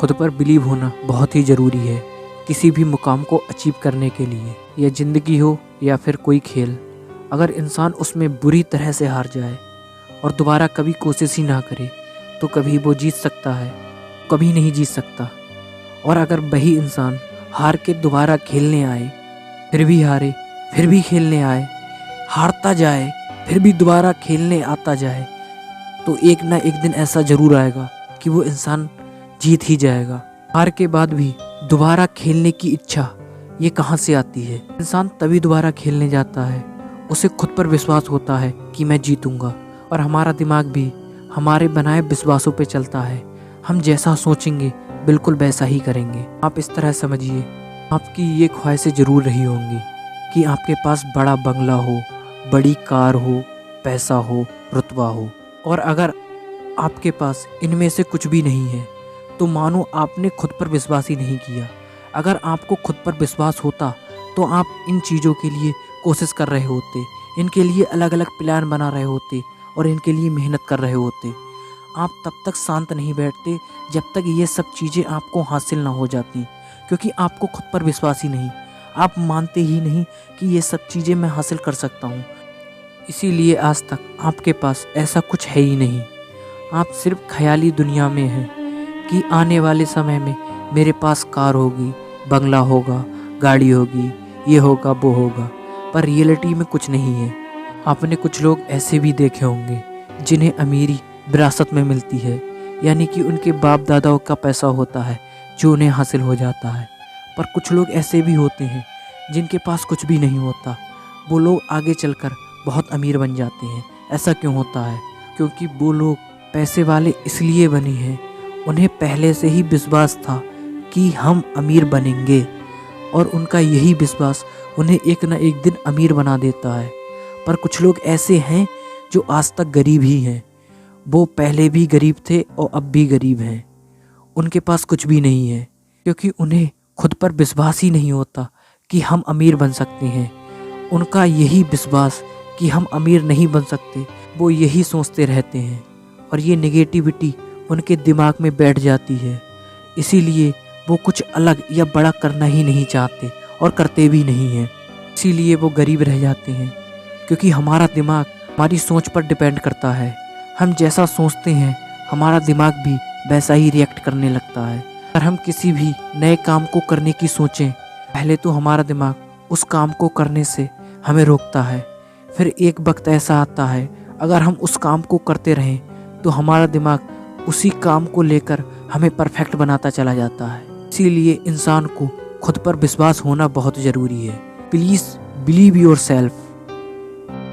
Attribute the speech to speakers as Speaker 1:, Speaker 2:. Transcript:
Speaker 1: खुद पर बिलीव होना बहुत ही ज़रूरी है किसी भी मुकाम को अचीव करने के लिए। यह ज़िंदगी हो या फिर कोई खेल, अगर इंसान उसमें बुरी तरह से हार जाए और दोबारा कभी कोशिश ही ना करे तो कभी वो जीत सकता है, कभी नहीं जीत सकता। और अगर वही इंसान हार के दोबारा खेलने आए, फिर भी हारे, फिर भी खेलने आए, हारता जाए, फिर भी दोबारा खेलने आता जाए, तो एक ना एक दिन ऐसा ज़रूर आएगा कि वो इंसान जीत ही जाएगा। हार के बाद भी दोबारा खेलने की इच्छा ये कहाँ से आती है? इंसान तभी दोबारा खेलने जाता है, उसे खुद पर विश्वास होता है कि मैं जीतूंगा। और हमारा दिमाग भी हमारे बनाए विश्वासों पे चलता है। हम जैसा सोचेंगे बिल्कुल वैसा ही करेंगे। आप इस तरह समझिए, आपकी ये ख्वाहिशें ज़रूर रही होंगी कि आपके पास बड़ा बंगला हो, बड़ी कार हो, पैसा हो, रुतबा हो। और अगर आपके पास इनमें से कुछ भी नहीं है तो मानो आपने खुद पर विश्वास ही नहीं किया। अगर आपको खुद पर विश्वास होता तो आप इन चीज़ों के लिए कोशिश कर रहे होते, इनके लिए अलग अलग प्लान बना रहे होते और इनके लिए मेहनत कर रहे होते। आप तब तक शांत नहीं बैठते जब तक ये सब चीज़ें आपको हासिल ना हो जाती, क्योंकि आपको खुद पर विश्वास ही नहीं। आप मानते ही नहीं कि ये सब चीज़ें मैं हासिल कर सकता हूँ। इसीलिए आज तक आपके पास ऐसा कुछ है ही नहीं। आप सिर्फ ख्याली दुनिया में हैं कि आने वाले समय में मेरे पास कार होगी, बंगला होगा, गाड़ी होगी, ये होगा, वो होगा। पर रियलिटी में कुछ नहीं है। आपने कुछ लोग ऐसे भी देखे होंगे जिन्हें अमीरी विरासत में मिलती है, यानी कि उनके बाप दादाओं का पैसा होता है जो उन्हें हासिल हो जाता है। पर कुछ लोग ऐसे भी होते हैं जिनके पास कुछ भी नहीं होता, वो लोग आगे चलकर बहुत अमीर बन जाते हैं। ऐसा क्यों होता है? क्योंकि वो लोग पैसे वाले इसलिए बने हैं, उन्हें पहले से ही विश्वास था कि हम अमीर बनेंगे, और उनका यही विश्वास उन्हें एक न एक दिन अमीर बना देता है। पर कुछ लोग ऐसे हैं जो आज तक गरीब ही हैं। वो पहले भी गरीब थे और अब भी गरीब हैं। उनके पास कुछ भी नहीं है क्योंकि उन्हें खुद पर विश्वास ही नहीं होता कि हम अमीर बन सकते हैं। उनका यही विश्वास कि हम अमीर नहीं बन सकते, वो यही सोचते रहते हैं और ये नेगेटिविटी उनके दिमाग में बैठ जाती है। इसीलिए वो कुछ अलग या बड़ा करना ही नहीं चाहते और करते भी नहीं हैं। इसीलिए वो गरीब रह जाते हैं, क्योंकि हमारा दिमाग हमारी सोच पर डिपेंड करता है। हम जैसा सोचते हैं हमारा दिमाग भी वैसा ही रिएक्ट करने लगता है। अगर हम किसी भी नए काम को करने की सोचें, पहले तो हमारा दिमाग उस काम को करने से हमें रोकता है। फिर एक वक्त ऐसा आता है, अगर हम उस काम को करते रहें तो हमारा दिमाग उसी काम को लेकर हमें परफेक्ट बनाता चला जाता है। इसीलिए इंसान को खुद पर विश्वास होना बहुत ज़रूरी है। Please believe your self.